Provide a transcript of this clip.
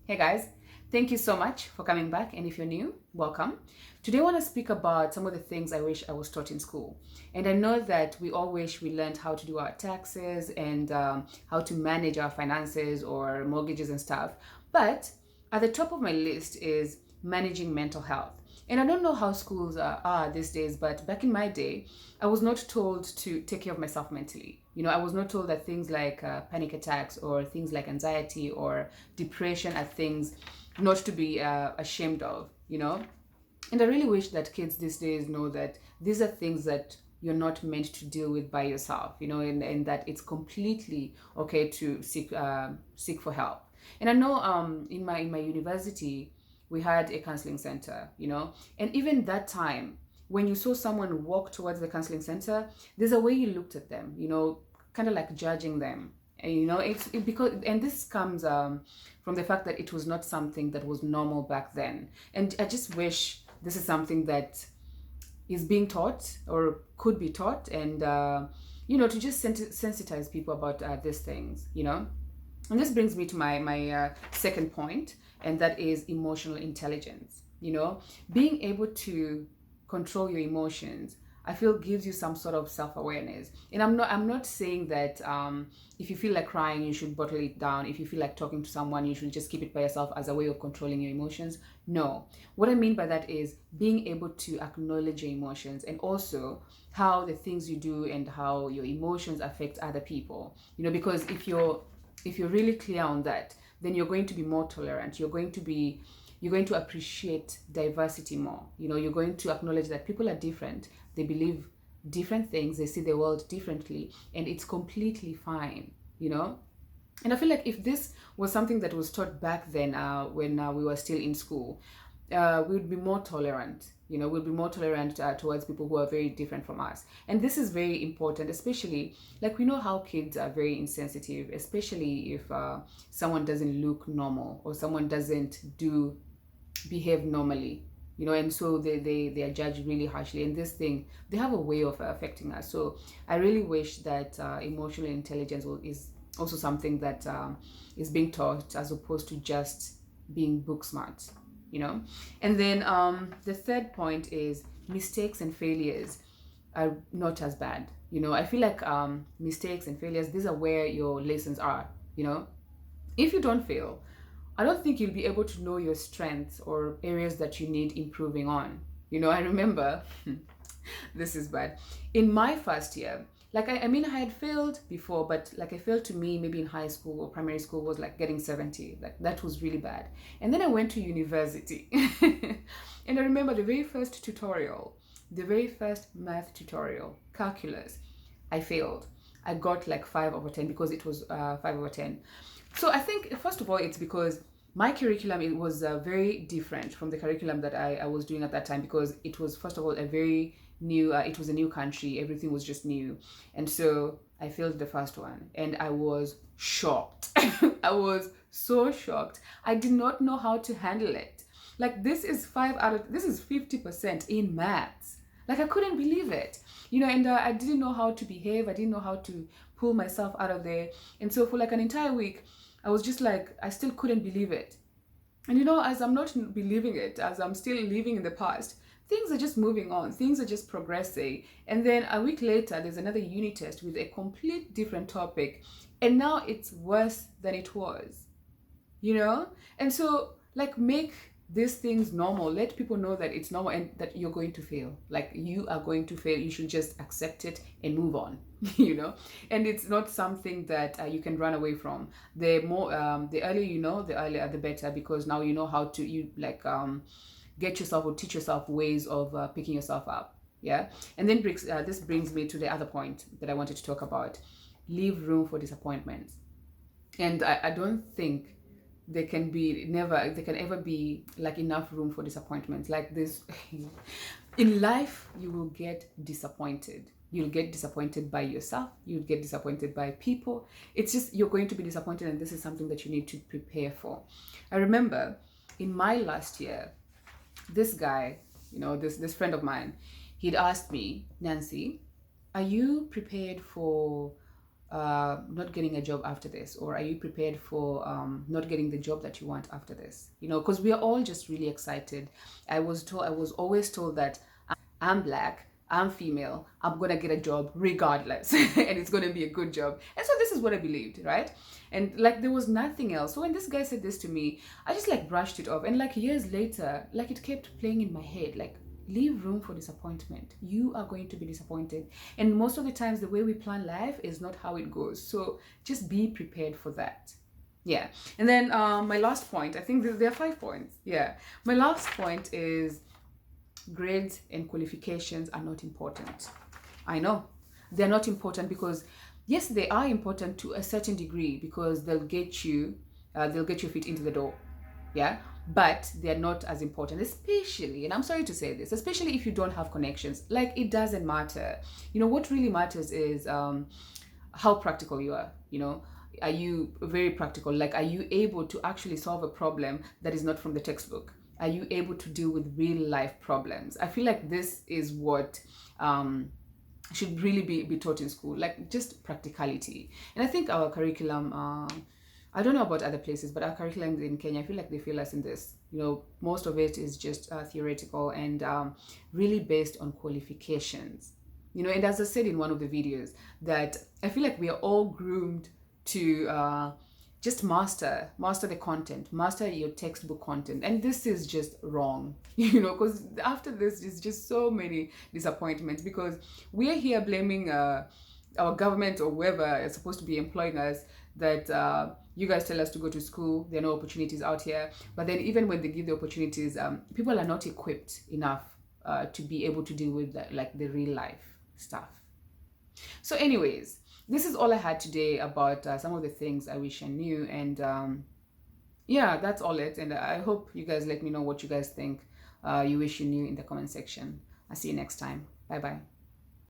Hey guys, thank you so much for coming back. And if you're new, welcome. Today I want to speak about some of the things I wish I was taught in school. And I know that we all wish we learned how to do our taxes and how to manage our finances or mortgages and stuff. But at the top of my list is managing mental health. And I don't know how schools are these days, but back in my day, I was not told to take care of myself mentally. I was not told that things like panic attacks or things like anxiety or depression are things not to be ashamed of. And I really wish that kids these days know that these are things that you're not meant to deal with by yourself, and that it's completely okay to seek for help. And I know in my university we had a counseling center, and even that time when you saw someone walk towards the counseling center, there's a way you looked at them, kind of like judging them. And, because and this comes from the fact that it was not something that was normal back then. And I just wish this is something that is being taught or could be taught, and to just sensitize people about these things. And this brings me to my second point, and that is emotional intelligence. Being able to control your emotions, I feel, gives you some sort of self-awareness. And I'm not saying that if you feel like crying, you should bottle it down. If you feel like talking to someone, you should just keep it by yourself as a way of controlling your emotions. No. What I mean by that is being able to acknowledge your emotions, and also how the things you do and how your emotions affect other people. Because if you're really clear on that, then you're going to be more tolerant. You're going to appreciate diversity more. You're going to acknowledge that people are different. They believe different things. They see the world differently, and it's completely fine. And I feel like if this was something that was taught back then, when we were still in school, we would be more tolerant. We'll be more tolerant towards people who are very different from us. And this is very important, especially like we know how kids are very insensitive, especially if someone doesn't look normal or someone doesn't behave normally. And so they are judged really harshly. And this thing, they have a way of affecting us. So I really wish that emotional intelligence is also something that is being taught, as opposed to just being book smart. And then the third point is mistakes and failures are not as bad. I feel like mistakes and failures, these are where your lessons are. If you don't fail, I don't think you'll be able to know your strengths or areas that you need improving on. I remember this is bad. In my first year, like I mean, I had failed before, but like I failed, to me, maybe in high school or primary school, was like getting 70. Like that was really bad. And then I went to university. And I remember the very first tutorial, the very first math tutorial, calculus, I failed. I got like 5/10 because it was 5/10. So I think, first of all, it's because my curriculum, it was very different from the curriculum that I was doing at that time, because it was, first of all, a very new, it was a new country. Everything was just new. And so I failed the first one, and I was shocked. I was so shocked. I did not know how to handle it. Like, this is 50% in maths. Like, I couldn't believe it. And I didn't know how to behave. I didn't know how to pull myself out of there. And so for like an entire week, I was just like, I still couldn't believe it. And as I'm not believing it, as I'm still living in the past, things are just moving on. Things are just progressing. And then a week later, there's another unit test with a complete different topic. And now it's worse than it was. And so, like, make these things normal. Let people know that it's normal and that you're going to fail. Like, you are going to fail. You should just accept it and move on. And it's not something that you can run away from. The earlier you know, the earlier the better, because now you know how to get yourself or teach yourself ways of picking yourself up. Yeah. And then this brings me to the other point that I wanted to talk about. Leave room for disappointments. And I don't think there can ever be like enough room for disappointments. Like this in life, you will get disappointed. You'll get disappointed by yourself. You'll get disappointed by people. It's just, you're going to be disappointed, and this is something that you need to prepare for. I remember in my last year, this guy, this friend of mine, he'd asked me, Nancy, are you prepared for not getting a job after this, or are you prepared for not getting the job that you want after this? You know, because we are all just really excited. I was always told that I'm black, I'm female, I'm gonna get a job regardless, and it's gonna be a good job. And so this is what I believed, right? And like there was nothing else. So when this guy said this to me, I just like brushed it off. And like years later, like it kept playing in my head, like leave room for disappointment. You are going to be disappointed. And most of the times the way we plan life is not how it goes. So just be prepared for that. Yeah. And then my last point, I think there are 5 points. Yeah. My last point is grades and qualifications are not important. I know they're not important because yes, they are important to a certain degree because they'll get your feet into the door. Yeah, but they're not as important, especially, and I'm sorry to say this, especially if you don't have connections. Like it doesn't matter. You know, what really matters is how practical you are. You know, are you very practical? Like, are you able to actually solve a problem that is not from the textbook? Are you able to deal with real life problems? I feel like this is what should really be taught in school, like just practicality. And I think our curriculum, I don't know about other places, but our curriculum in Kenya, I feel like they fail us in this. You know, most of it is just theoretical and really based on qualifications. You know, and as I said in one of the videos, that I feel like we are all groomed to just master the content, master your textbook content, and this is just wrong. You know, because after this is just so many disappointments because we are here blaming our government or whoever is supposed to be employing us that you guys tell us to go to school, there are no opportunities out here, but then even when they give the opportunities, people are not equipped enough to be able to deal with that, like the real life stuff. So anyways, this is all I had today about some of the things I wish I knew. And yeah, that's all it. And I hope you guys let me know what you guys think you wish you knew in the comment section. I'll see you next time. Bye bye.